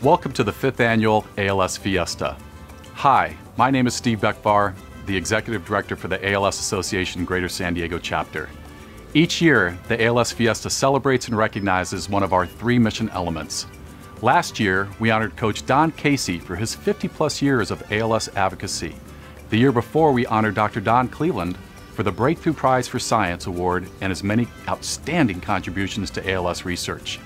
Welcome to the 5th Annual ALS Fiesta. Hi, my name is Steve Beckbar, the Executive Director for the ALS Association Greater San Diego Chapter. Each year, the ALS Fiesta celebrates and recognizes one of our 3 mission elements. Last year, we honored Coach Don Casey for his 50-plus years of ALS advocacy. The year before, we honored Dr. Don Cleveland for the Breakthrough Prize for Science Award and his many outstanding contributions to ALS research.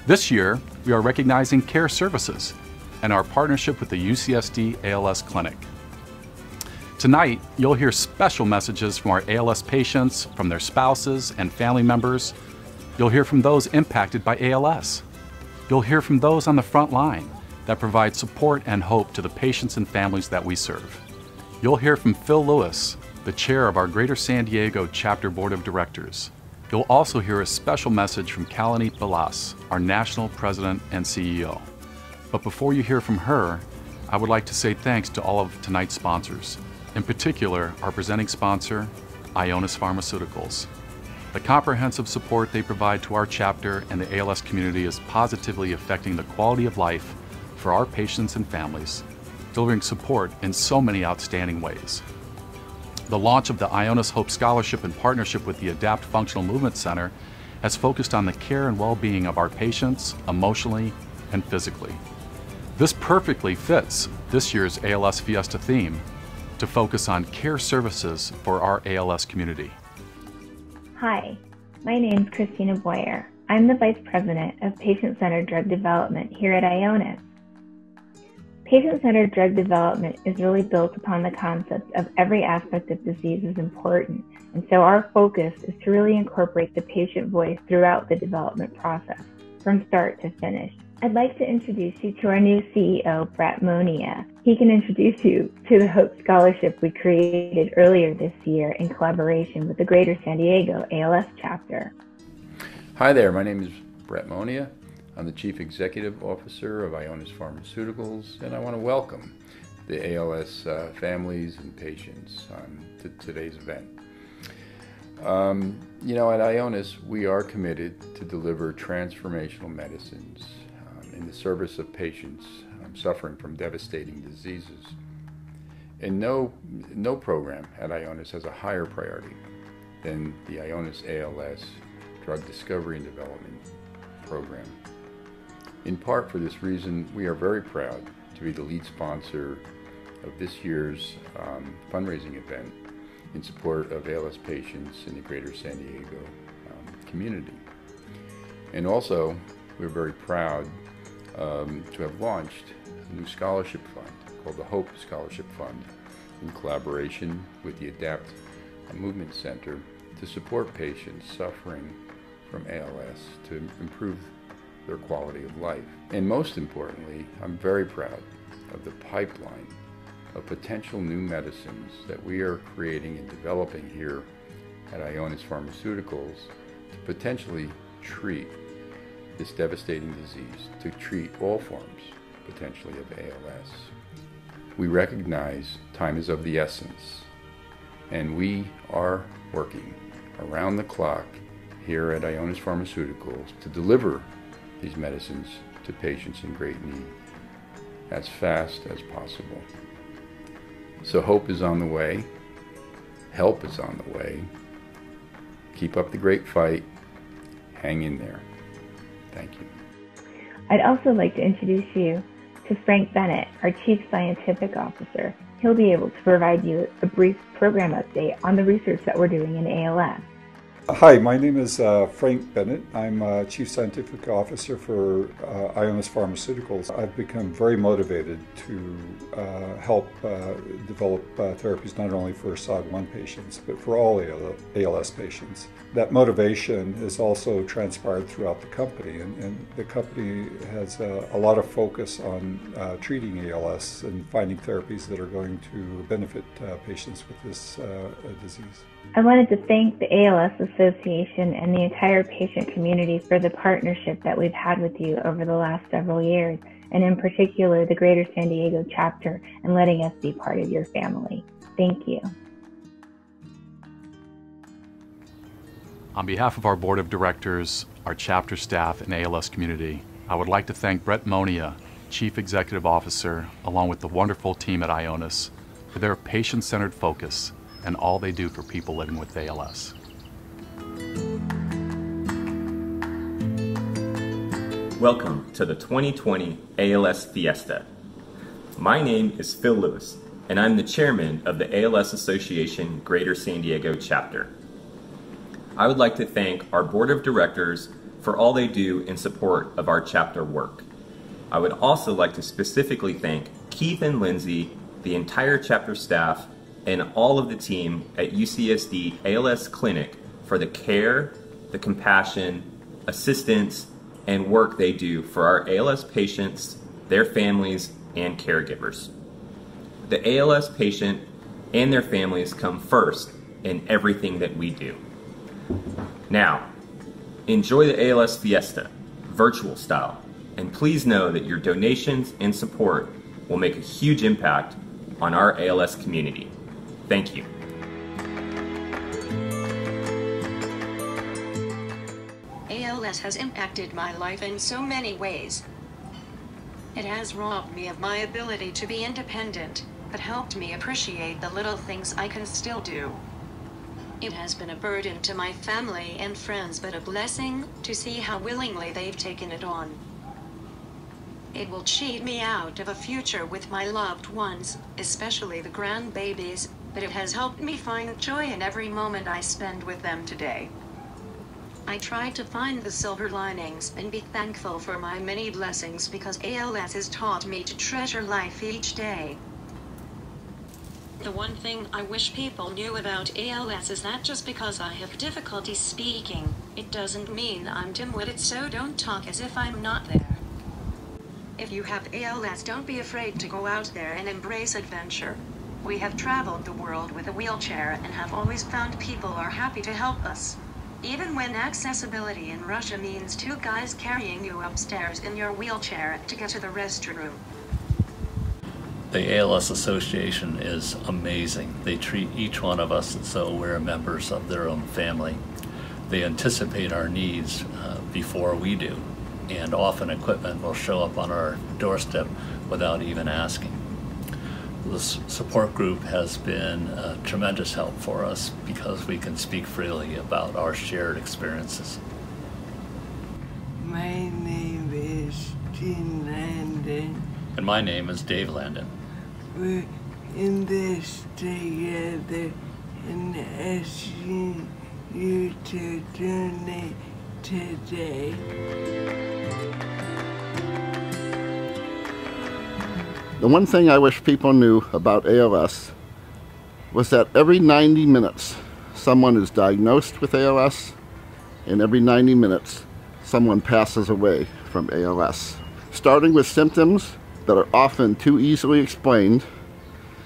This year, we are recognizing Care Services and our partnership with the UCSD ALS Clinic. Tonight, you'll hear special messages from our ALS patients, from their spouses and family members. You'll hear from those impacted by ALS. You'll hear from those on the front line that provide support and hope to the patients and families that we serve. You'll hear from Phil Lewis, the chair of our Greater San Diego Chapter Board of Directors. You'll also hear a special message from Kalani Balas, our National President and CEO. But before you hear from her, I would like to say thanks to all of tonight's sponsors, in particular our presenting sponsor, Ionis Pharmaceuticals. The comprehensive support they provide to our chapter and the ALS community is positively affecting the quality of life for our patients and families, delivering support in so many outstanding ways. The launch of the Ionis Hope Scholarship in partnership with the Adapt Functional Movement Center has focused on the care and well-being of our patients emotionally and physically. This perfectly fits this year's ALS Fiesta theme to focus on care services for our ALS community. Hi, my name is Christina Boyer. I'm the Vice President of Patient-Centered Drug Development here at Ionis. Patient-centered drug development is really built upon the concept of every aspect of disease is important, and so our focus is to really incorporate the patient voice throughout the development process, from start to finish. I'd like to introduce you to our new CEO, Brett Monia. He can introduce you to the Hope Scholarship we created earlier this year in collaboration with the Greater San Diego ALS Chapter. Hi there, my name is Brett Monia. I'm the Chief Executive Officer of Ionis Pharmaceuticals, and I want to welcome the ALS families and patients to today's event. You know, at Ionis, we are committed to deliver transformational medicines in the service of patients suffering from devastating diseases. And no program at Ionis has a higher priority than the Ionis ALS Drug Discovery and Development Program. In part for this reason, we are very proud to be the lead sponsor of this year's fundraising event in support of ALS patients in the Greater San Diego community. And also, we're very proud to have launched a new scholarship fund called the Hope Scholarship Fund in collaboration with the Adapt Movement Center to support patients suffering from ALS to improve their quality of life. And most importantly, I'm very proud of the pipeline of potential new medicines that we are creating and developing here at Ionis Pharmaceuticals to potentially treat this devastating disease, to treat all forms, potentially, of ALS. We recognize time is of the essence, and we are working around the clock here at Ionis Pharmaceuticals to deliver these medicines to patients in great need as fast as possible. So hope is on the way, help is on the way. Keep up the great fight, hang in there. Thank you. I'd also like to introduce you to Frank Bennett, our Chief Scientific Officer. He'll be able to provide you a brief program update on the research that we're doing in ALS. Hi, my name is Frank Bennett. I'm Chief Scientific Officer for Ionis Pharmaceuticals. I've become very motivated to help develop therapies not only for SOD1 patients, but for all ALS patients. That motivation has also transpired throughout the company, and the company has a lot of focus on treating ALS and finding therapies that are going to benefit patients with this disease. I wanted to thank the ALS Association and the entire patient community for the partnership that we've had with you over the last several years, and in particular the Greater San Diego chapter, and letting us be part of your family. Thank you. On behalf of our board of directors, our chapter staff, and ALS community, I would like to thank Brett Monia Chief Executive Officer, along with the wonderful team at Ionis, for their patient-centered focus and all they do for people living with ALS. Welcome to the 2020 ALS Fiesta. My name is Phil Lewis, and I'm the chairman of the ALS Association Greater San Diego chapter. I would like to thank our board of directors for all they do in support of our chapter work. I would also like to specifically thank Keith and Lindsay, the entire chapter staff, and all of the team at UCSD ALS Clinic for the care, the compassion, assistance, and work they do for our ALS patients, their families, and caregivers. The ALS patient and their families come first in everything that we do. Now, enjoy the ALS Fiesta, virtual style, and please know that your donations and support will make a huge impact on our ALS community. Thank you. ALS has impacted my life in so many ways. It has robbed me of my ability to be independent, but helped me appreciate the little things I can still do. It has been a burden to my family and friends, but a blessing to see how willingly they've taken it on. It will cheat me out of a future with my loved ones, especially the grandbabies, but it has helped me find joy in every moment I spend with them today. I try to find the silver linings and be thankful for my many blessings because ALS has taught me to treasure life each day. The one thing I wish people knew about ALS is that just because I have difficulty speaking, it doesn't mean I'm dim-witted, so don't talk as if I'm not there. If you have ALS, don't be afraid to go out there and embrace adventure. We have traveled the world with a wheelchair and have always found people are happy to help us. Even when accessibility in Russia means two guys carrying you upstairs in your wheelchair to get to the restroom. The ALS Association is amazing. They treat each one of us as though we're members of their own family. They anticipate our needs before we do, and often equipment will show up on our doorstep without even asking. This support group has been a tremendous help for us because we can speak freely about our shared experiences. My name is Gene Landon. And my name is Dave Landon. We're in this together and asking you to donate today. The one thing I wish people knew about ALS was that every 90 minutes someone is diagnosed with ALS, and every 90 minutes someone passes away from ALS. Starting with symptoms that are often too easily explained,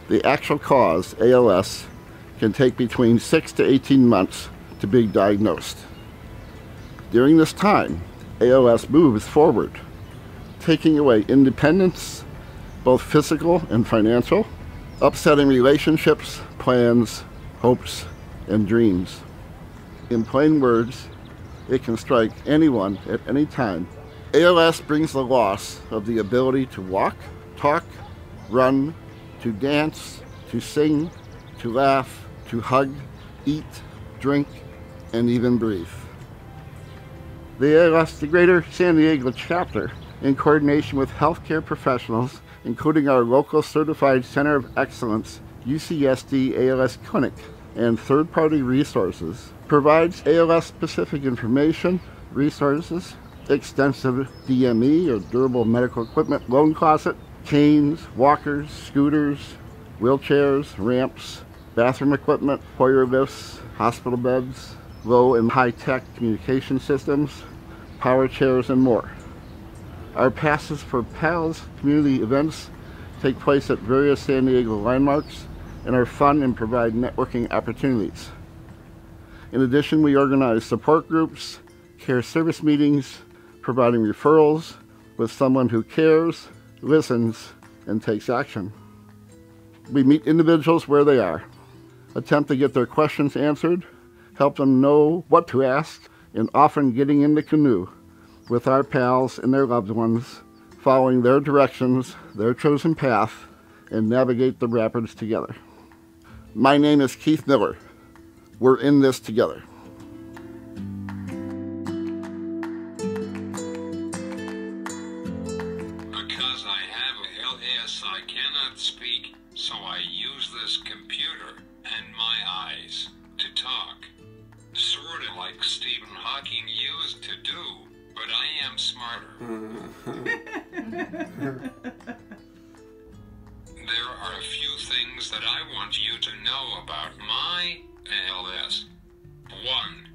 the actual cause, ALS, can take between 6 to 18 months to be diagnosed. During this time, ALS moves forward, taking away independence, both physical and financial, upsetting relationships, plans, hopes, and dreams. In plain words, it can strike anyone at any time. ALS brings the loss of the ability to walk, talk, run, to dance, to sing, to laugh, to hug, eat, drink, and even breathe. The ALS, the Greater San Diego chapter, in coordination with healthcare professionals, including our local Certified Center of Excellence, UCSD ALS Clinic, and third-party resources, provides ALS-specific information, resources, extensive DME or durable medical equipment loan closet, canes, walkers, scooters, wheelchairs, ramps, bathroom equipment, Hoyer lifts, hospital beds, low and high-tech communication systems, power chairs, and more. Our passes for PALS community events take place at various San Diego landmarks and are fun and provide networking opportunities. In addition, we organize support groups, care service meetings, providing referrals with someone who cares, listens, and takes action. We meet individuals where they are, attempt to get their questions answered, help them know what to ask, and often getting in the canoe with our pals and their loved ones following their directions, their chosen path, and navigate the rapids together. My name is Keith Miller. We're in this together. Because I have ALS, I cannot speak, so I use this computer and my eyes to talk. Sort of like Stephen Hawking used to do, but I am smarter. There are a few things that I want you to know about my ALS. 1.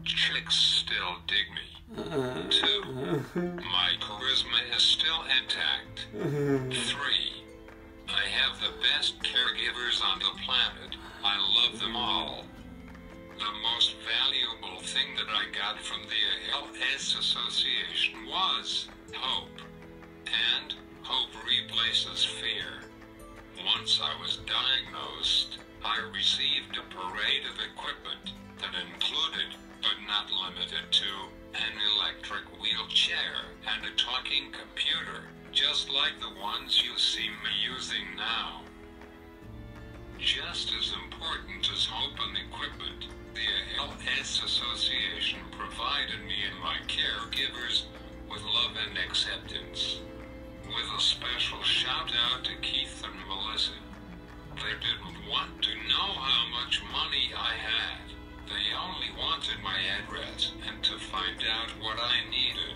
Chicks still dig me. 2. My charisma is still intact. 3. I have the best caregivers on the planet. I love them all. The most valuable thing that I got from the ALS Association was hope. And hope replaces fear. Once I was diagnosed, I received a parade of equipment that included, but not limited to, an electric wheelchair and a talking computer, just like the ones you see me using now. Just as important as hope and equipment, the ALS Association provided me and my caregivers with love and acceptance. With a special shout out to Keith and Melissa. They didn't want to know how much money I had. They only wanted my address and to find out what I needed.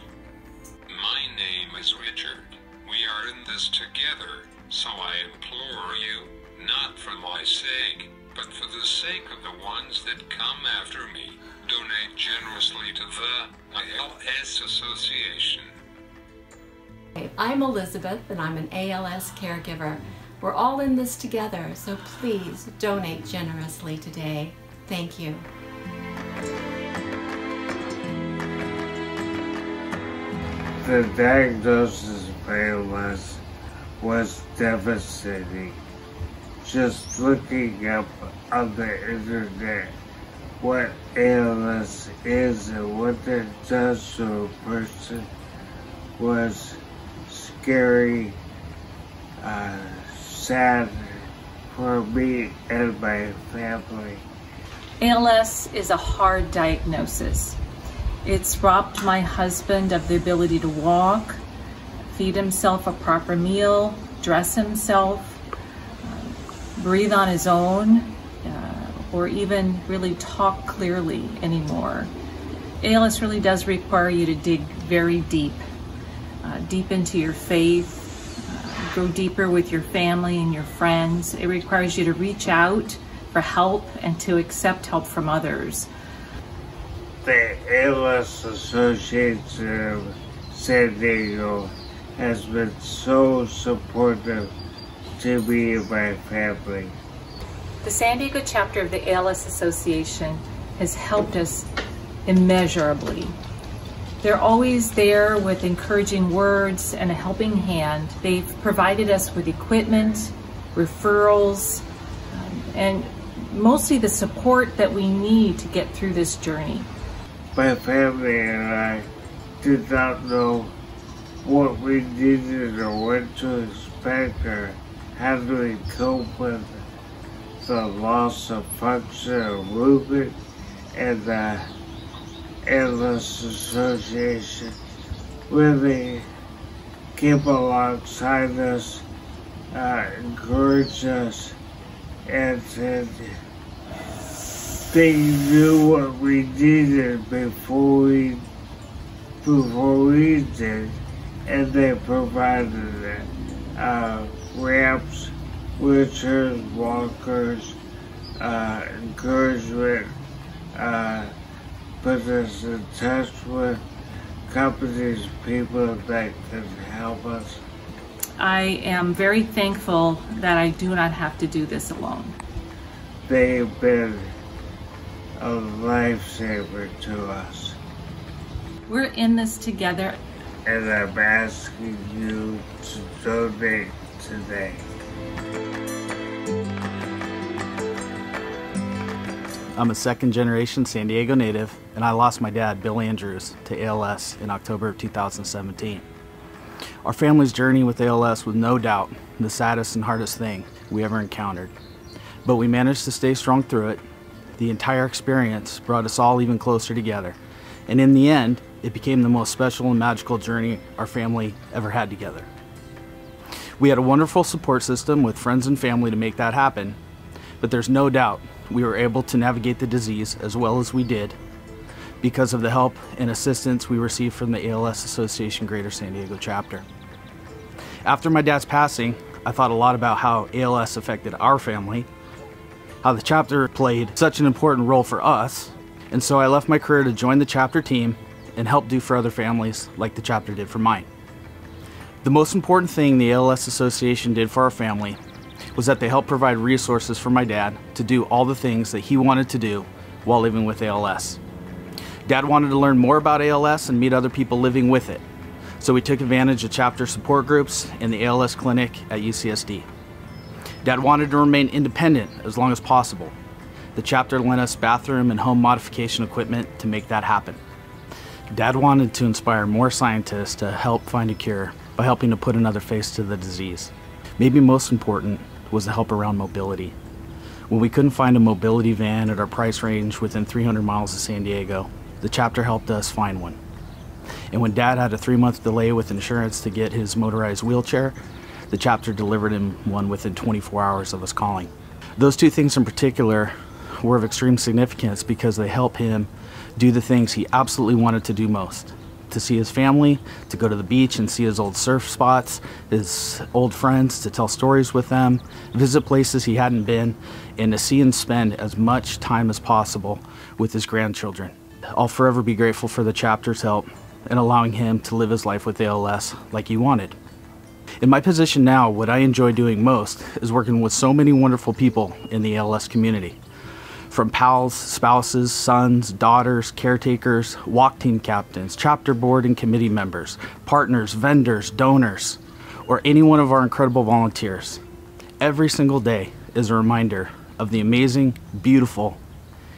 My name is Richard. We are in this together, so I implore you, not for my sake, but for the sake of the ones that come after me, donate generously to the ALS Association. I'm Elizabeth, and I'm an ALS caregiver. We're all in this together, so please donate generously today. Thank you. The diagnosis of ALS was devastating. Just looking up on the internet what ALS is and what it does to a person was scary, sad for me and my family. ALS is a hard diagnosis. It's robbed my husband of the ability to walk, feed himself a proper meal, dress himself, breathe on his own, or even really talk clearly anymore. ALS really does require you to dig very deep, deep into your faith, go deeper with your family and your friends. It requires you to reach out for help and to accept help from others. The ALS Association of San Diego has been so supportive to me and my family. The San Diego chapter of the ALS Association has helped us immeasurably. They're always there with encouraging words and a helping hand. They've provided us with equipment, referrals, and mostly the support that we need to get through this journey. My family and I did not know what we needed or what to expect or how do we cope with the loss of function or movement, and the ALS Association really came alongside us, encouraged us, and said they knew what we needed before we did, and they provided it. Ramps, wheelchairs, walkers, encouragement, put us in touch with companies, people that can help us. I am very thankful that I do not have to do this alone. They've been a lifesaver to us. We're in this together. And I'm asking you to donate today. I'm a second-generation San Diego native, and I lost my dad, Bill Andrews, to ALS in October of 2017. Our family's journey with ALS was no doubt the saddest and hardest thing we ever encountered. But we managed to stay strong through it. The entire experience brought us all even closer together. And in the end, it became the most special and magical journey our family ever had together. We had a wonderful support system with friends and family to make that happen. But there's no doubt we were able to navigate the disease as well as we did because of the help and assistance we received from the ALS Association Greater San Diego chapter. After my dad's passing, I thought a lot about how ALS affected our family, how the chapter played such an important role for us, and so I left my career to join the chapter team and help do for other families like the chapter did for mine. The most important thing the ALS Association did for our family was that they helped provide resources for my dad to do all the things that he wanted to do while living with ALS. Dad wanted to learn more about ALS and meet other people living with it, so we took advantage of chapter support groups and the ALS clinic at UCSD. Dad wanted to remain independent as long as possible. The chapter lent us bathroom and home modification equipment to make that happen. Dad wanted to inspire more scientists to help find a cure by helping to put another face to the disease. Maybe most important was the help around mobility. When we couldn't find a mobility van at our price range within 300 miles of San Diego, the chapter helped us find one. And when Dad had a 3-month delay with insurance to get his motorized wheelchair, the chapter delivered him one within 24 hours of us calling. Those two things in particular were of extreme significance because they helped him do the things he absolutely wanted to do most. To see his family, to go to the beach and see his old surf spots, his old friends, to tell stories with them, visit places he hadn't been, and to see and spend as much time as possible with his grandchildren. I'll forever be grateful for the chapter's help in allowing him to live his life with ALS like he wanted. In my position now, what I enjoy doing most is working with so many wonderful people in the ALS community. From pals, spouses, sons, daughters, caretakers, walk team captains, chapter board and committee members, partners, vendors, donors, or any one of our incredible volunteers. Every single day is a reminder of the amazing, beautiful,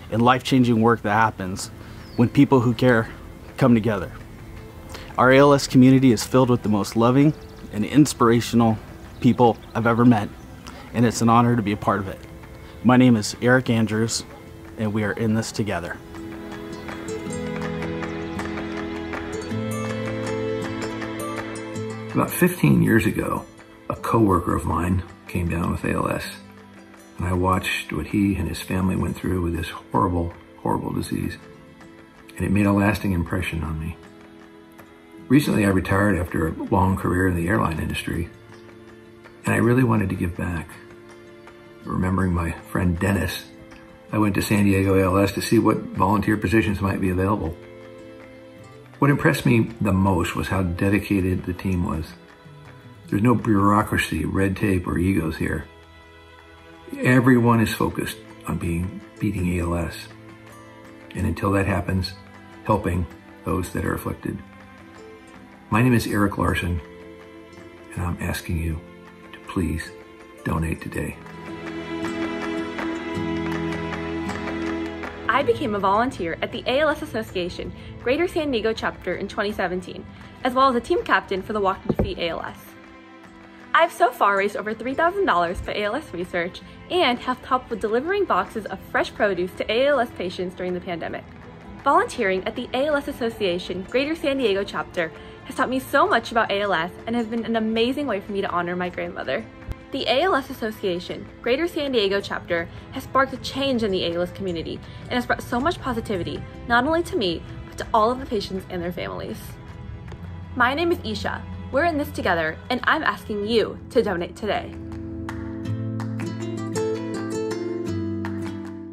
and life-changing work that happens when people who care come together. Our ALS community is filled with the most loving and inspirational people I've ever met, and it's an honor to be a part of it. My name is Eric Andrews, and we are in this together. About 15 years ago, a coworker of mine came down with ALS, and I watched what he and his family went through with this horrible, horrible disease, and it made a lasting impression on me. Recently, I retired after a long career in the airline industry, and I really wanted to give back. Remembering my friend Dennis, I went to San Diego ALS to see what volunteer positions might be available. What impressed me the most was how dedicated the team was. There's no bureaucracy, red tape, or egos here. Everyone is focused on beating ALS. And until that happens, helping those that are afflicted. My name is Eric Larson, and I'm asking you to please donate today. I became a volunteer at the ALS Association Greater San Diego chapter in 2017, as well as a team captain for the Walk to Defeat ALS. I've so far raised over $3,000 for ALS research and have helped with delivering boxes of fresh produce to ALS patients during the pandemic. Volunteering at the ALS Association Greater San Diego chapter has taught me so much about ALS and has been an amazing way for me to honor my grandmother. The ALS Association Greater San Diego chapter has sparked a change in the ALS community and has brought so much positivity, not only to me, but to all of the patients and their families. My name is Isha. We're in this together, and I'm asking you to donate today.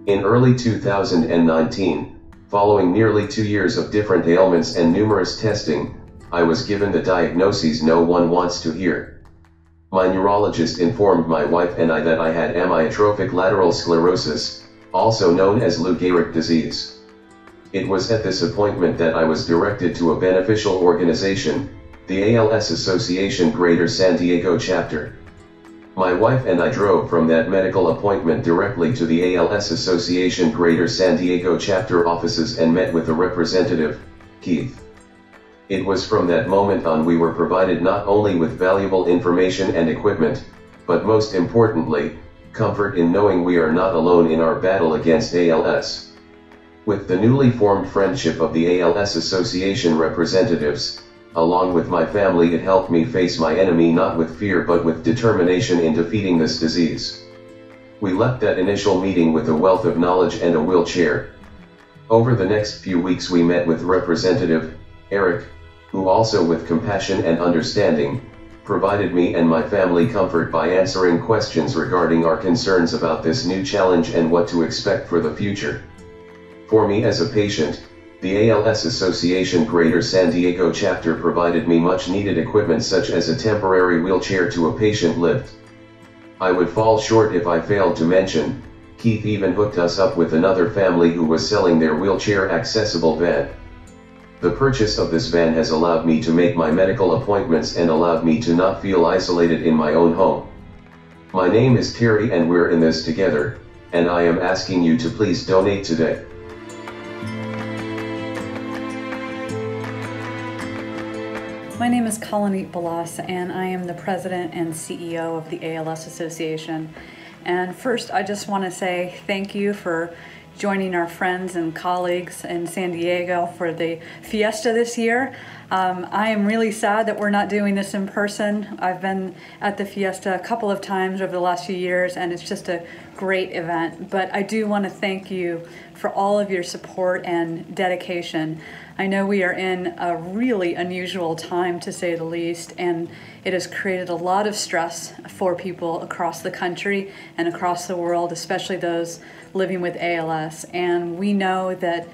In early 2019, following nearly 2 years of different ailments and numerous testing, I was given the diagnoses no one wants to hear. My neurologist informed my wife and I that I had amyotrophic lateral sclerosis, also known as Lou Gehrig disease. It was at this appointment that I was directed to a beneficial organization, the ALS Association Greater San Diego chapter. My wife and I drove from that medical appointment directly to the ALS Association Greater San Diego chapter offices and met with the representative, Keith. It was from that moment on we were provided not only with valuable information and equipment, but most importantly, comfort in knowing we are not alone in our battle against ALS. With the newly formed friendship of the ALS Association representatives, along with my family, it helped me face my enemy not with fear but with determination in defeating this disease. We left that initial meeting with a wealth of knowledge and a wheelchair. Over the next few weeks we met with Representative Eric, who also with compassion and understanding, provided me and my family comfort by answering questions regarding our concerns about this new challenge and what to expect for the future. For me as a patient, the ALS Association Greater San Diego chapter provided me much needed equipment such as a temporary wheelchair to a patient lift. I would fall short if I failed to mention, Keith even hooked us up with another family who was selling their wheelchair accessible van. The purchase of this van has allowed me to make my medical appointments and allowed me to not feel isolated in my own home. My name is Terry and we're in this together, and I am asking you to please donate today. My name is Colleen Balas, and I am the President and CEO of the ALS Association. And first, I just want to say thank you for joining our friends and colleagues in San Diego for the Fiesta this year. I am really sad that we're not doing this in person. I've been at the Fiesta a couple of times over the last few years, and it's just a great event. But I do want to thank you for all of your support and dedication. I know we are in a really unusual time, to say the least, and it has created a lot of stress for people across the country and across the world, especially those living with ALS. And we know that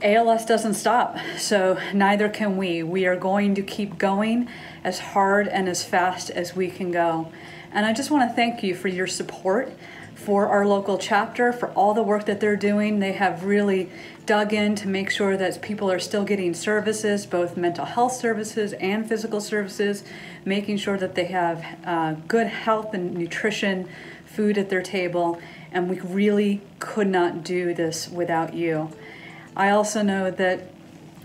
ALS doesn't stop, so neither can we. We are going to keep going as hard and as fast as we can go. And I just want to thank you for your support for our local chapter, for all the work that they're doing. They have really dug in to make sure that people are still getting services, both mental health services and physical services, making sure that they have good health and nutrition, food at their table, and we really could not do this without you. I also know that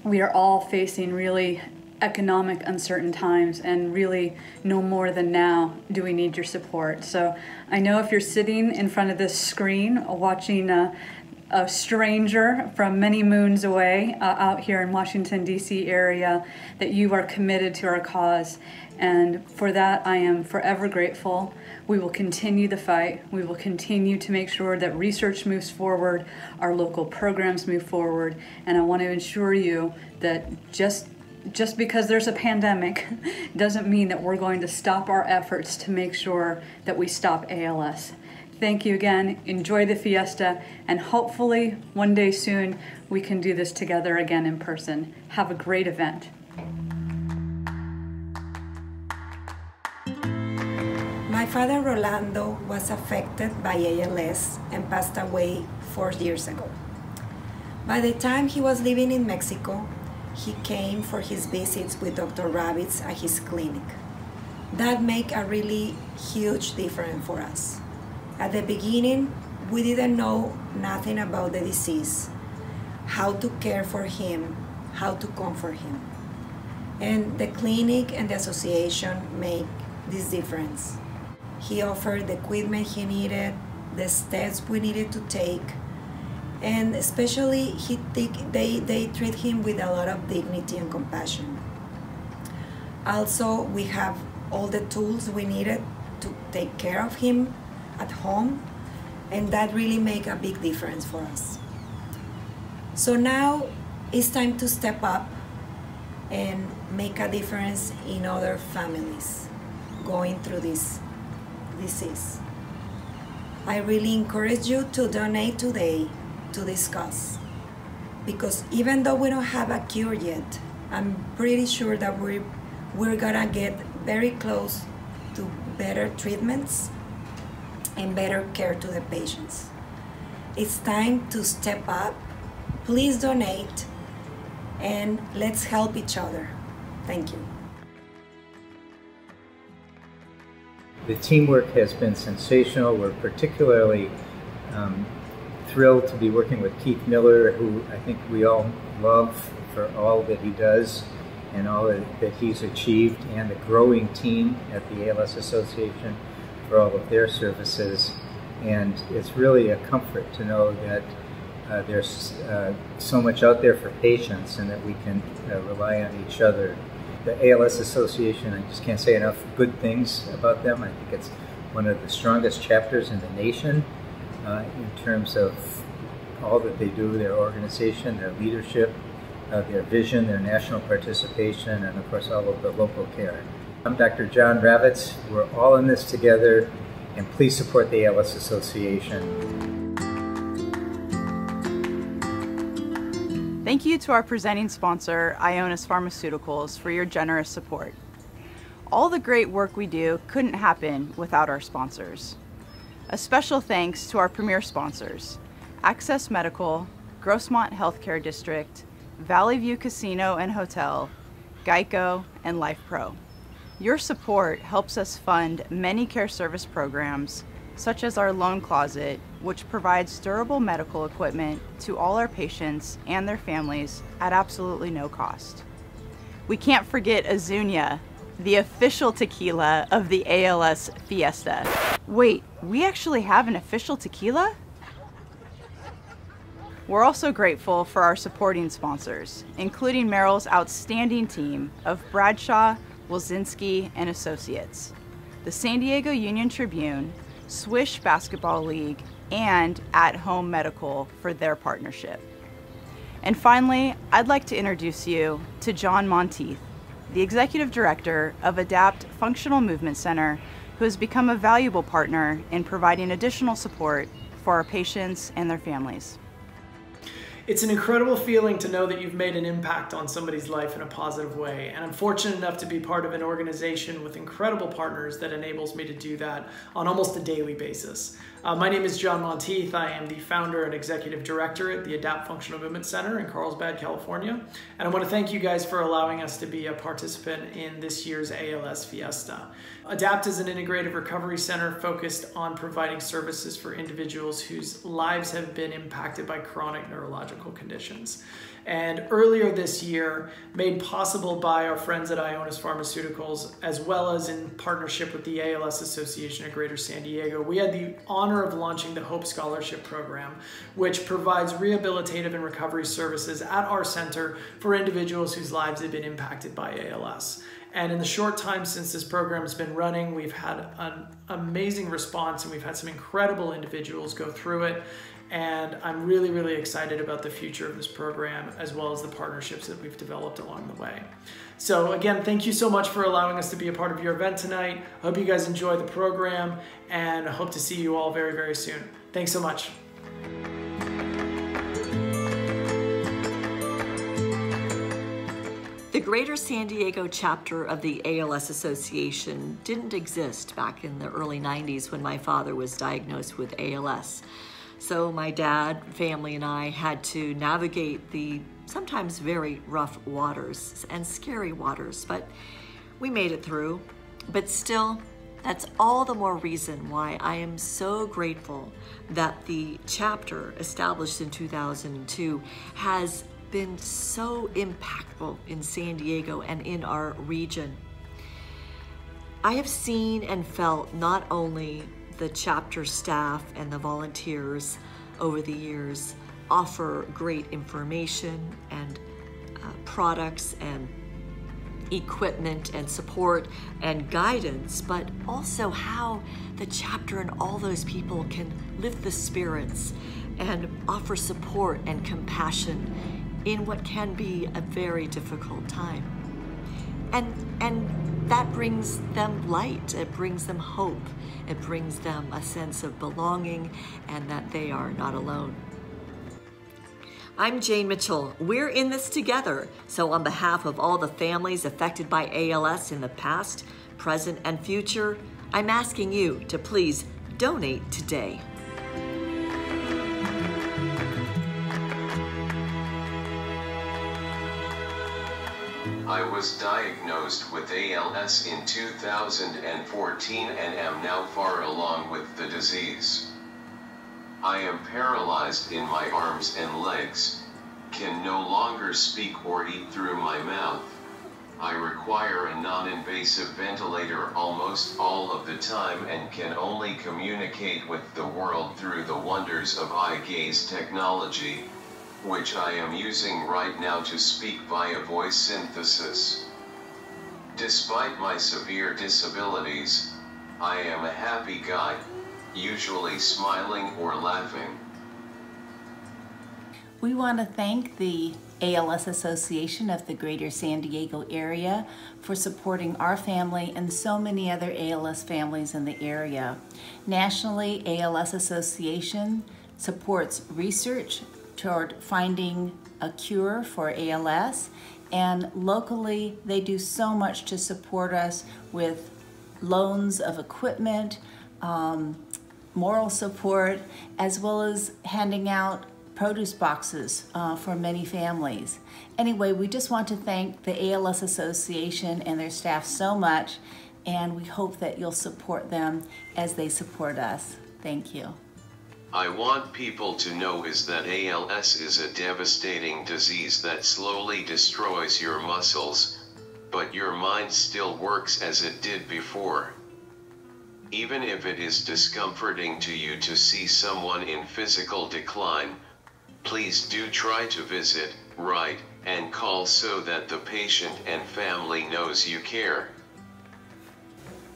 we are all facing really economic uncertain times, and really no more than now do we need your support. So I know if you're sitting in front of this screen watching a stranger from many moons away out here in Washington, D.C. area, that you are committed to our cause. And for that, I am forever grateful. We will continue the fight. We will continue to make sure that research moves forward, our local programs move forward, and I want to assure you that just because there's a pandemic doesn't mean that we're going to stop our efforts to make sure that we stop ALS. Thank you again. Enjoy the Fiesta, and hopefully one day soon we can do this together again in person. Have a great event. My father Rolando was affected by ALS and passed away 4 years ago. By the time he was living in Mexico, he came for his visits with Dr. Rabbits at his clinic. That made a really huge difference for us. At the beginning, we didn't know nothing about the disease, how to care for him, how to comfort him. And the clinic and the association made this difference. He offered the equipment he needed, the steps we needed to take, and especially they treat him with a lot of dignity and compassion. Also, we have all the tools we needed to take care of him at home, and that really made a big difference for us. So now it's time to step up and make a difference in other families going through this disease. I really encourage you to donate today to discuss, because even though we don't have a cure yet, I'm pretty sure that we're gonna get very close to better treatments and better care to the patients. It's time to step up. Please donate, and let's help each other. Thank you. The teamwork has been sensational. We're particularly thrilled to be working with Keith Miller, who I think we all love for all that he does and all that he's achieved, and the growing team at the ALS Association for all of their services. And it's really a comfort to know that there's so much out there for patients and that we can rely on each other. The ALS Association, I just can't say enough good things about them. I think it's one of the strongest chapters in the nation in terms of all that they do, their organization, their leadership, their vision, their national participation, and of course all of the local care. I'm Dr. John Ravitz. We're all in this together, and please support the ALS Association. Thank you to our presenting sponsor, Ionis Pharmaceuticals, for your generous support. All the great work we do couldn't happen without our sponsors. A special thanks to our premier sponsors, Access Medical, Grossmont Healthcare District, Valley View Casino and Hotel, Geico, and Life Pro. Your support helps us fund many care service programs, such as our Loan Closet, which provides durable medical equipment to all our patients and their families at absolutely no cost. We can't forget Azuñia, the official tequila of the ALS Fiesta. Wait, we actually have an official tequila? We're also grateful for our supporting sponsors, including Merrill's outstanding team of Bradshaw, Wilczynski, and Associates, the San Diego Union Tribune, Swish Basketball League, and At Home Medical for their partnership. And finally, I'd like to introduce you to John Monteith, the Executive Director of ADAPT Functional Movement Center, who has become a valuable partner in providing additional support for our patients and their families. It's an incredible feeling to know that you've made an impact on somebody's life in a positive way, and I'm fortunate enough to be part of an organization with incredible partners that enables me to do that on almost a daily basis. My name is John Monteith. I am the founder and executive director at the ADAPT Functional Movement Center in Carlsbad, California, and I want to thank you guys for allowing us to be a participant in this year's ALS Fiesta. ADAPT is an integrative recovery center focused on providing services for individuals whose lives have been impacted by chronic neurological conditions. And earlier this year, made possible by our friends at Ionis Pharmaceuticals, as well as in partnership with the ALS Association of Greater San Diego, we had the honor of launching the Hope Scholarship Program, which provides rehabilitative and recovery services at our center for individuals whose lives have been impacted by ALS. And in the short time since this program has been running, we've had an amazing response, and we've had some incredible individuals go through it. And I'm really, really excited about the future of this program, as well as the partnerships that we've developed along the way. So again, thank you so much for allowing us to be a part of your event tonight. I hope you guys enjoy the program, and I hope to see you all very, very soon. Thanks so much. The Greater San Diego chapter of the ALS Association didn't exist back in the early 90s when my father was diagnosed with ALS. So my dad, family, and I had to navigate the sometimes very rough waters and scary waters, but we made it through. But still, that's all the more reason why I am so grateful that the chapter established in 2002 has been so impactful in San Diego and in our region. I have seen and felt not only the chapter staff and the volunteers over the years offer great information and products and equipment and support and guidance, but also how the chapter and all those people can lift the spirits and offer support and compassion in what can be a very difficult time. And that brings them light, it brings them hope, it brings them a sense of belonging and that they are not alone. I'm Jane Mitchell. We're in this together. So on behalf of all the families affected by ALS in the past, present, and future, I'm asking you to please donate today. I was diagnosed with ALS in 2014 and am now far along with the disease. I am paralyzed in my arms and legs, can no longer speak or eat through my mouth, I require a non-invasive ventilator almost all of the time and can only communicate with the world through the wonders of eye gaze technology, which I am using right now to speak via voice synthesis. Despite my severe disabilities, I am a happy guy, usually smiling or laughing. We want to thank the ALS Association of the Greater San Diego area for supporting our family and so many other ALS families in the area. Nationally, ALS Association supports research toward finding a cure for ALS, and locally they do so much to support us with loans of equipment, moral support, as well as handing out produce boxes for many families. Anyway, we just want to thank the ALS Association and their staff so much, and we hope that you'll support them as they support us. Thank you. I want people to know is that ALS is a devastating disease that slowly destroys your muscles, but your mind still works as it did before. Even if it is discomforting to you to see someone in physical decline, please do try to visit, write, and call so that the patient and family knows you care.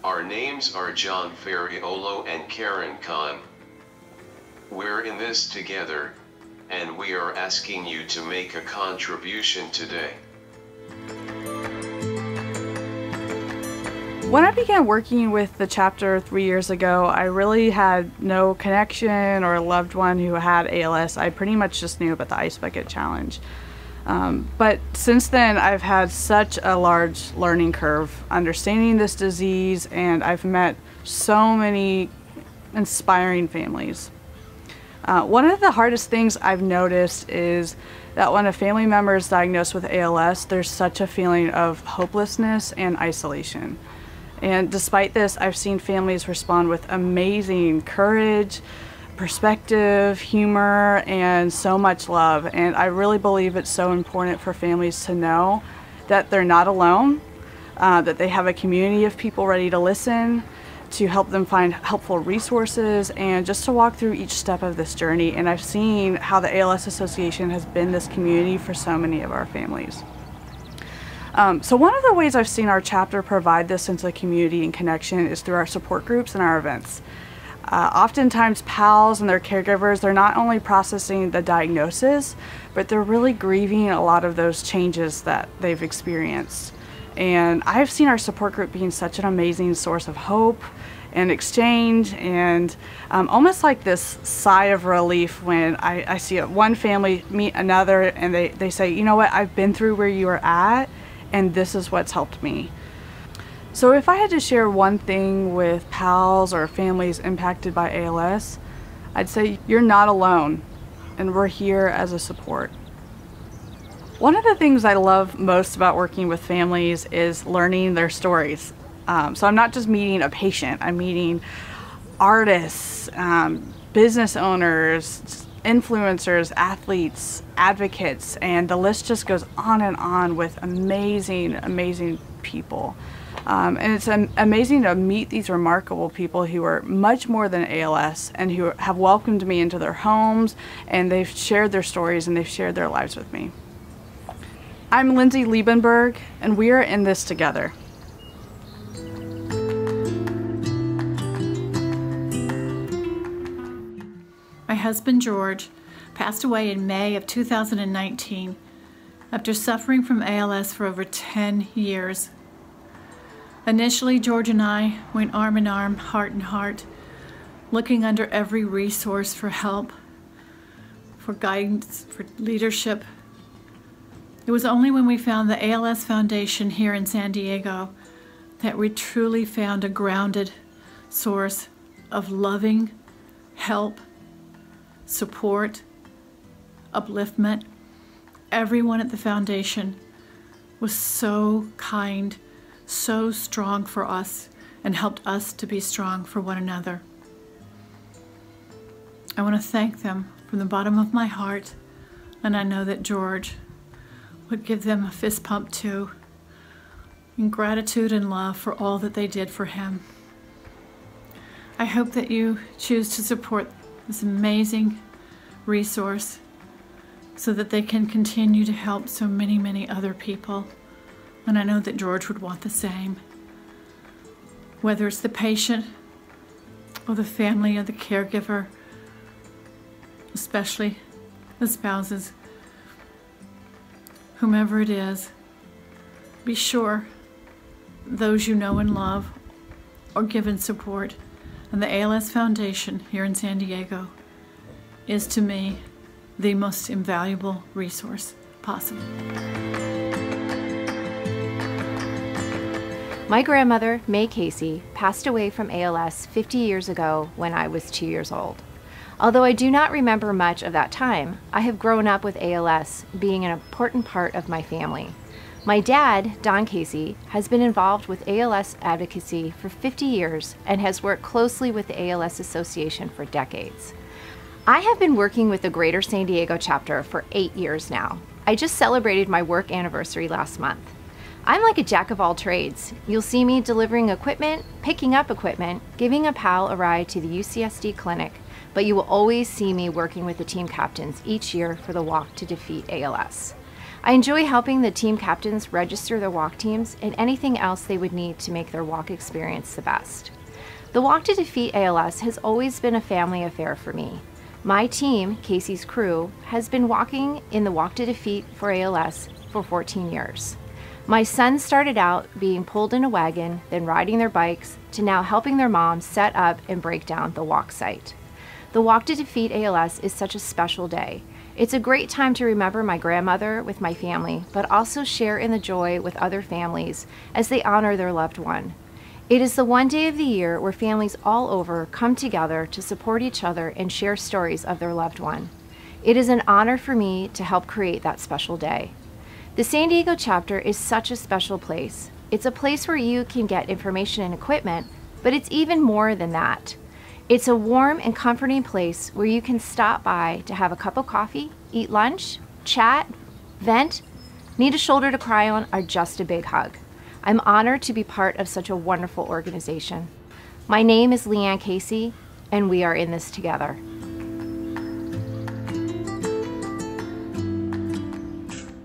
Our names are John Ferriolo and Karen Kahn. We're in this together, and we are asking you to make a contribution today. When I began working with the chapter 3 years ago, I really had no connection or a loved one who had ALS. I pretty much just knew about the Ice Bucket Challenge. But since then, I've had such a large learning curve understanding this disease, and I've met so many inspiring families. One of the hardest things I've noticed is that when a family member is diagnosed with ALS, there's such a feeling of hopelessness and isolation. And despite this, I've seen families respond with amazing courage, perspective, humor, and so much love. And I really believe it's so important for families to know that they're not alone, that they have a community of people ready to listen, to help them find helpful resources, and just to walk through each step of this journey. And I've seen how the ALS Association has been this community for so many of our families. So one of the ways I've seen our chapter provide this sense of community and connection is through our support groups and our events. Oftentimes pals and their caregivers, they're not only processing the diagnosis, but they're really grieving a lot of those changes that they've experienced. And I've seen our support group being such an amazing source of hope and exchange, and almost like this sigh of relief when I see one family meet another and they say, you know what, I've been through where you are at, and this is what's helped me. So if I had to share one thing with pals or families impacted by ALS, I'd say you're not alone, and we're here as a support. One of the things I love most about working with families is learning their stories. So I'm not just meeting a patient, I'm meeting artists, business owners, influencers, athletes, advocates, and the list just goes on with amazing, amazing people. And it's amazing to meet these remarkable people who are much more than ALS and who have welcomed me into their homes, and they've shared their stories and they've shared their lives with me. I'm Lindsay Liebenberg, and we are in this together. My husband George passed away in May of 2019 after suffering from ALS for over 10 years. Initially, George and I went arm in arm, heart in heart, looking under every resource for help, for guidance, for leadership. It was only when we found the ALS Foundation here in San Diego that we truly found a grounded source of loving help, support, upliftment. Everyone at the foundation was so kind, so strong for us, and helped us to be strong for one another. I want to thank them from the bottom of my heart, and I know that George would give them a fist pump too. in gratitude and love for all that they did for him. I hope that you choose to support this amazing resource so that they can continue to help so many, many other people. And I know that George would want the same. Whether it's the patient or the family or the caregiver, especially the spouses, whomever it is, be sure those you know and love are given support. And the ALS Foundation here in San Diego is, to me, the most invaluable resource possible. My grandmother, May Casey, passed away from ALS 50 years ago when I was 2 years old. Although I do not remember much of that time, I have grown up with ALS being an important part of my family. My dad, Don Casey, has been involved with ALS advocacy for 50 years and has worked closely with the ALS Association for decades. I have been working with the Greater San Diego chapter for 8 years now. I just celebrated my work anniversary last month. I'm like a jack of all trades. You'll see me delivering equipment, picking up equipment, giving a pal a ride to the UCSD clinic, but you will always see me working with the team captains each year for the Walk to Defeat ALS. I enjoy helping the team captains register their walk teams and anything else they would need to make their walk experience the best. The Walk to Defeat ALS has always been a family affair for me. My team, Casey's Crew, has been walking in the Walk to Defeat for ALS for 14 years. My sons started out being pulled in a wagon, then riding their bikes, to now helping their moms set up and break down the walk site. The Walk to Defeat ALS is such a special day. It's a great time to remember my grandmother with my family, but also share in the joy with other families as they honor their loved one. It is the one day of the year where families all over come together to support each other and share stories of their loved one. It is an honor for me to help create that special day. The San Diego chapter is such a special place. It's a place where you can get information and equipment, but it's even more than that. It's a warm and comforting place where you can stop by to have a cup of coffee, eat lunch, chat, vent, need a shoulder to cry on, or just a big hug. I'm honored to be part of such a wonderful organization. My name is Leanne Casey, and we are in this together.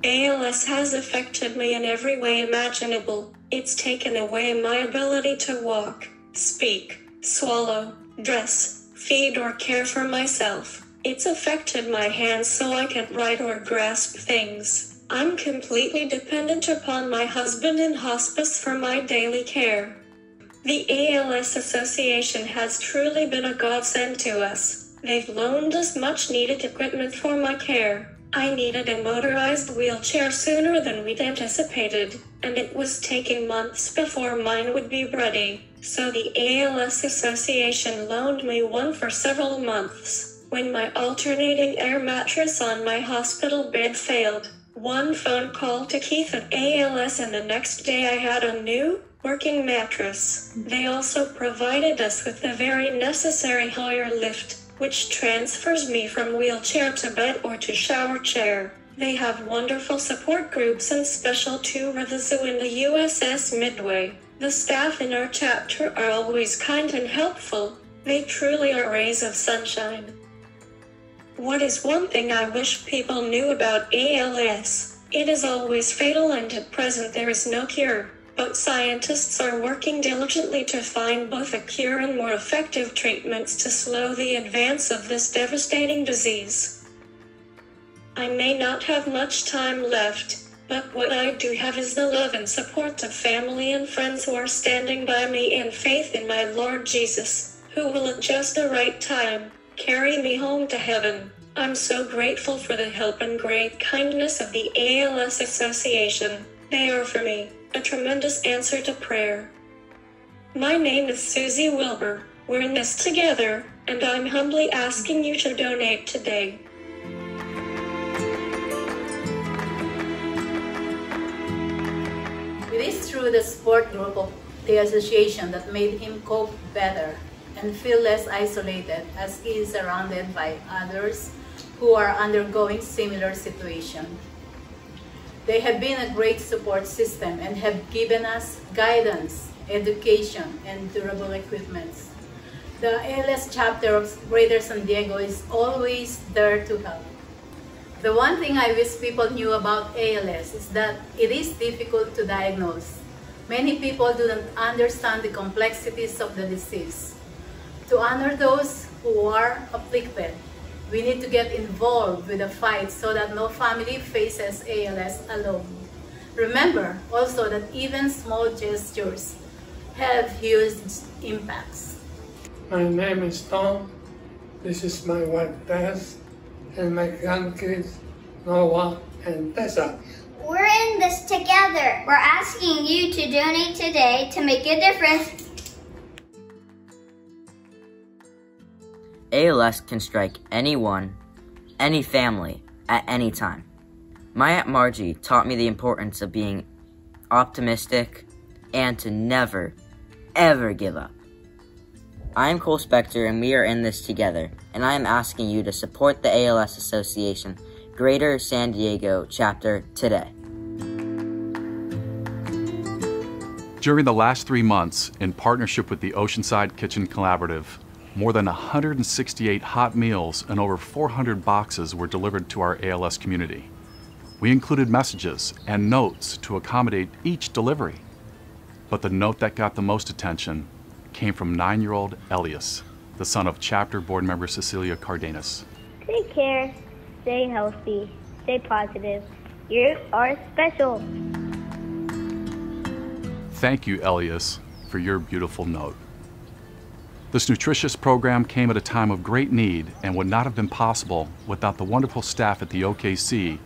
ALS has affected me in every way imaginable. It's taken away my ability to walk, speak, swallow, dress, feed, or care for myself. It's affected my hands so I can't write or grasp things. I'm completely dependent upon my husband in hospice for my daily care. The ALS Association has truly been a godsend to us. They've loaned us much needed equipment for my care. I needed a motorized wheelchair sooner than we'd anticipated, and it was taking months before mine would be ready. So the ALS Association loaned me one for several months. When my alternating air mattress on my hospital bed failed, one phone call to Keith at ALS and the next day I had a new, working mattress. They also provided us with the very necessary Hoyer lift, which transfers me from wheelchair to bed or to shower chair. They have wonderful support groups and special tour of the zoo in the USS Midway. The staff in our chapter are always kind and helpful. They truly are rays of sunshine. What is one thing I wish people knew about ALS? It is always fatal and at present there is no cure. But scientists are working diligently to find both a cure and more effective treatments to slow the advance of this devastating disease. I may not have much time left, but what I do have is the love and support of family and friends who are standing by me in faith in my Lord Jesus, who will at just the right time carry me home to heaven. I'm so grateful for the help and great kindness of the ALS Association. They are for me a tremendous answer to prayer. My name is Susie Wilbur. We're in this together, and I'm humbly asking you to donate today. It is through the support group of the association that made him cope better and feel less isolated as he is surrounded by others who are undergoing similar situations. They have been a great support system and have given us guidance, education, and durable equipment. The ALS chapter of Greater San Diego is always there to help. The one thing I wish people knew about ALS is that it is difficult to diagnose. Many people do not understand the complexities of the disease. To honor those who are afflicted, we need to get involved with the fight so that no family faces ALS alone. Remember also that even small gestures have huge impacts. My name is Tom. This is my wife Tess and my grandkids Noah and Tessa. We're in this together. We're asking you to donate today to make a difference. ALS can strike anyone, any family, at any time. My Aunt Margie taught me the importance of being optimistic and to never, ever give up. I am Cole Spector and we are in this together, and I am asking you to support the ALS Association Greater San Diego chapter today. During the last 3 months, in partnership with the Oceanside Kitchen Collaborative, more than 168 hot meals and over 400 boxes were delivered to our ALS community. We included messages and notes to accommodate each delivery. But the note that got the most attention came from 9-year-old Elias, the son of chapter board member Cecilia Cardenas. Take care, stay healthy, stay positive. You are special. Thank you, Elias, for your beautiful note. This nutritious program came at a time of great need and would not have been possible without the wonderful staff at the OKC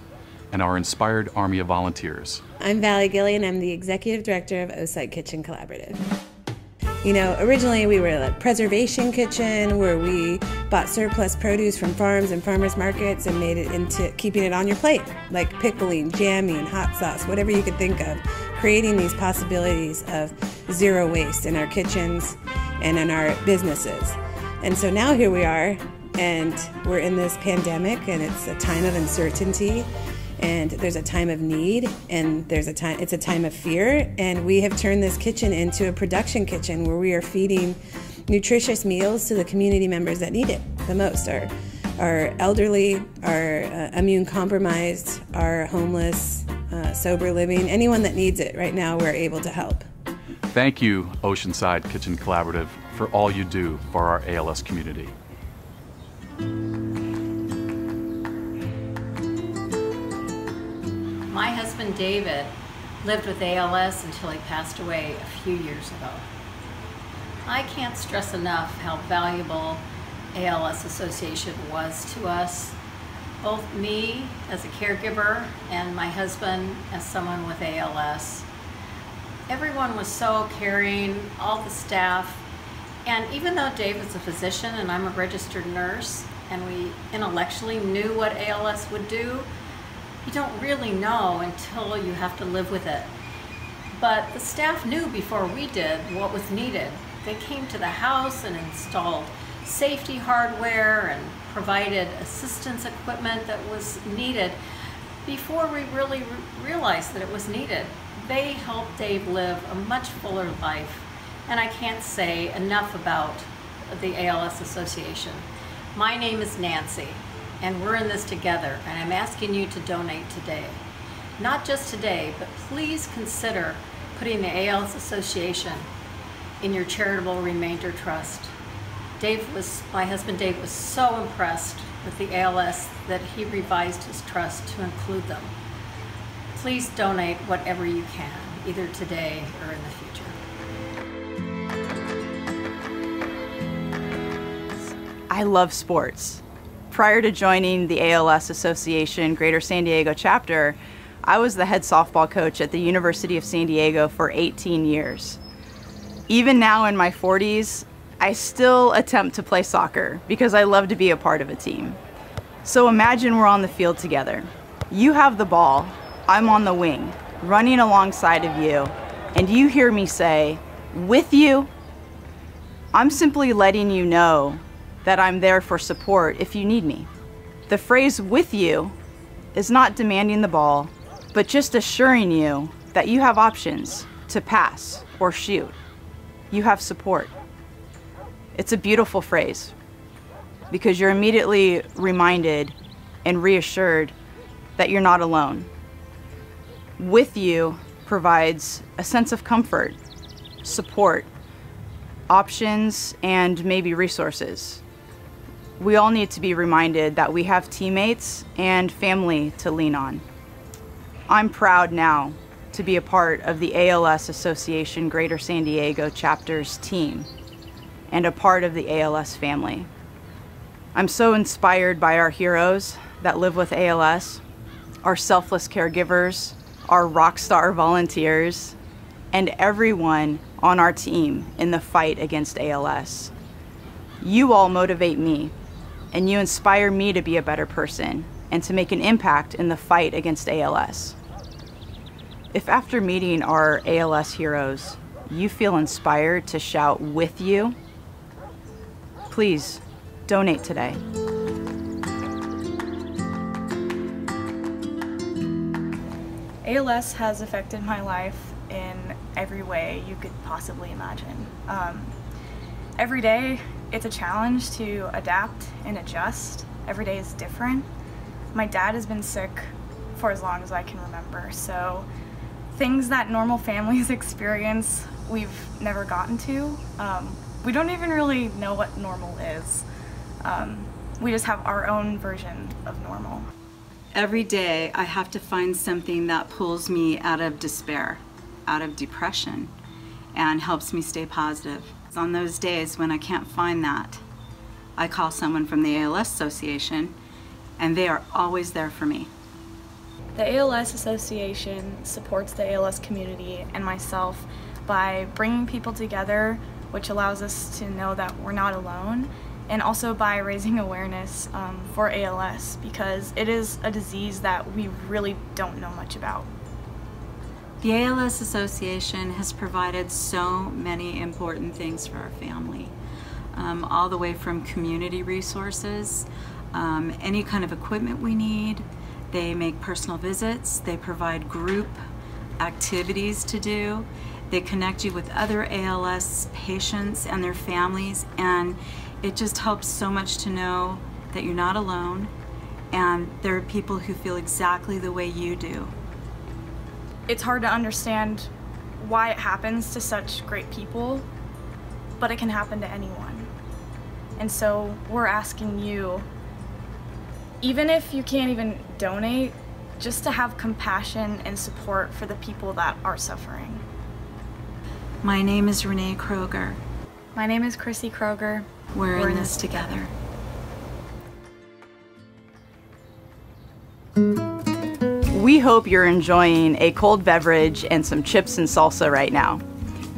and our inspired army of volunteers. I'm Valerie Gillian. I'm the Executive Director of Oceanside Kitchen Collaborative. You know, originally we were a preservation kitchen where we bought surplus produce from farms and farmers markets and made it into keeping it on your plate, like pickling, jamming, hot sauce, whatever you could think of, creating these possibilities of zero waste in our kitchens and in our businesses. And so now here we are, and we're in this pandemic, and it's a time of uncertainty, and there's a time of need, and it's a time of fear, and we have turned this kitchen into a production kitchen where we are feeding nutritious meals to the community members that need it the most, our elderly, our immune compromised, our homeless, sober living, anyone that needs it right now, we're able to help. Thank you, Oceanside Kitchen Collaborative, for all you do for our ALS community. My husband David lived with ALS until he passed away a few years ago. I can't stress enough how valuable ALS Association was to us, both me as a caregiver and my husband as someone with ALS. Everyone was so caring, all the staff, and even though David's a physician and I'm a registered nurse, and we intellectually knew what ALS would do, you don't really know until you have to live with it. But the staff knew before we did what was needed. They came to the house and installed safety hardware and provided assistance equipment that was needed before we really realized that it was needed. They helped Dave live a much fuller life, and I can't say enough about the ALS Association. My name is Nancy, and we're in this together, and I'm asking you to donate today. Not just today, but please consider putting the ALS Association in your charitable remainder trust. My husband Dave was so impressed with the ALS that he revised his trust to include them. Please donate whatever you can, either today or in the future. I love sports. Prior to joining the ALS Association Greater San Diego chapter, I was the head softball coach at the University of San Diego for 18 years. Even now in my 40s, I still attempt to play soccer because I love to be a part of a team. So imagine we're on the field together. You have the ball, I'm on the wing, running alongside of you, and you hear me say, "With you." I'm simply letting you know that I'm there for support if you need me. The phrase "with you" is not demanding the ball but just assuring you that you have options to pass or shoot. You have support. It's a beautiful phrase because you're immediately reminded and reassured that you're not alone. With you provides a sense of comfort, support, options, and maybe resources. We all need to be reminded that we have teammates and family to lean on. I'm proud now to be a part of the ALS Association Greater San Diego chapter's team and a part of the ALS family. I'm so inspired by our heroes that live with ALS, our selfless caregivers, our rock star volunteers, and everyone on our team in the fight against ALS. You all motivate me, and you inspire me to be a better person and to make an impact in the fight against ALS. If after meeting our ALS heroes, you feel inspired to shout with you, please donate today. ALS has affected my life in every way you could possibly imagine. Every day it's a challenge to adapt and adjust. Every day is different. My dad has been sick for as long as I can remember, so things that normal families experience we've never gotten to. We don't even really know what normal is. We just have our own version of normal. Every day I have to find something that pulls me out of despair, out of depression, and helps me stay positive. On those days when I can't find that, I call someone from the ALS Association, and they are always there for me. The ALS Association supports the ALS community and myself by bringing people together, which allows us to know that we're not alone, and also by raising awareness for ALS, because it is a disease that we really don't know much about. The ALS Association has provided so many important things for our family, all the way from community resources, any kind of equipment we need. They make personal visits, they provide group activities to do, they connect you with other ALS patients and their families, and it just helps so much to know that you're not alone and there are people who feel exactly the way you do. It's hard to understand why it happens to such great people, but it can happen to anyone. And so we're asking you, even if you can't even donate, just to have compassion and support for the people that are suffering. My name is Renee Kroger. My name is Chrissy Kroger. We're in this together. We hope you're enjoying a cold beverage and some chips and salsa right now.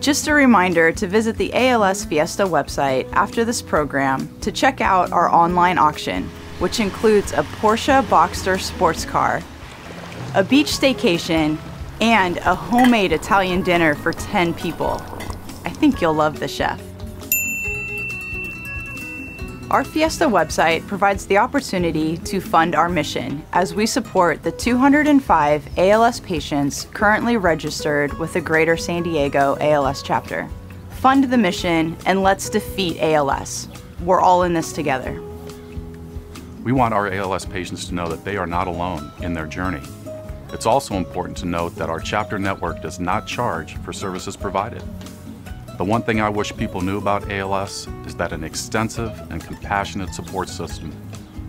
Just a reminder to visit the ALS Fiesta website after this program to check out our online auction, which includes a Porsche Boxster sports car, a beach staycation, and a homemade Italian dinner for 10 people. I think you'll love the chef. Our Fiesta website provides the opportunity to fund our mission as we support the 205 ALS patients currently registered with the Greater San Diego ALS chapter. Fund the mission and let's defeat ALS. We're all in this together. We want our ALS patients to know that they are not alone in their journey. It's also important to note that our chapter network does not charge for services provided. The one thing I wish people knew about ALS is that an extensive and compassionate support system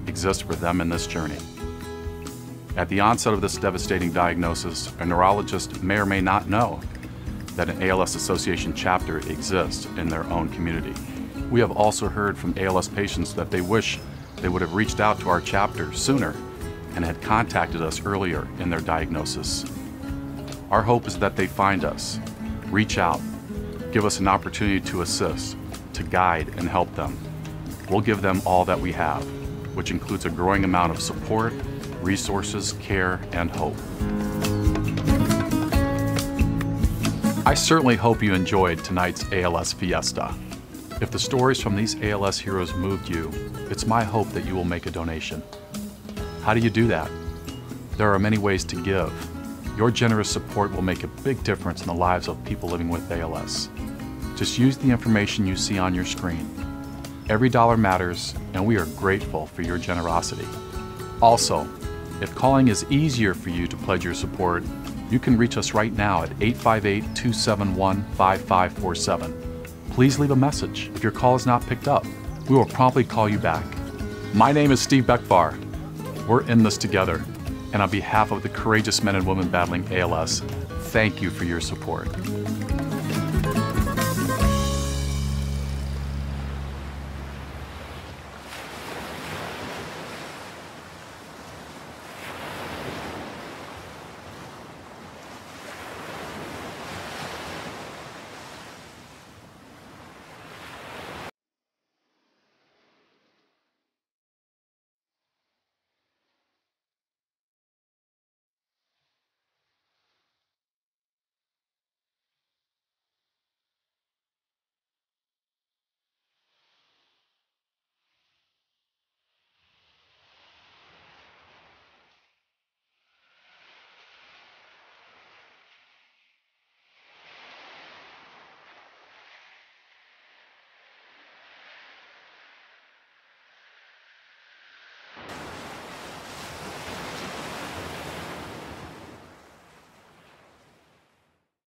exists for them in this journey. At the onset of this devastating diagnosis, a neurologist may or may not know that an ALS Association chapter exists in their own community. We have also heard from ALS patients that they wish they would have reached out to our chapter sooner and had contacted us earlier in their diagnosis. Our hope is that they find us, reach out, give us an opportunity to assist, to guide and help them. We'll give them all that we have, which includes a growing amount of support, resources, care, and hope. I certainly hope you enjoyed tonight's ALS Fiesta. If the stories from these ALS heroes moved you, it's my hope that you will make a donation. How do you do that? There are many ways to give. Your generous support will make a big difference in the lives of people living with ALS. Just use the information you see on your screen. Every dollar matters, and we are grateful for your generosity. Also, if calling is easier for you to pledge your support, you can reach us right now at 858-271-5547. Please leave a message. If your call is not picked up, we will promptly call you back. My name is Steve Beckbar. We're in this together, and on behalf of the courageous men and women battling ALS, thank you for your support.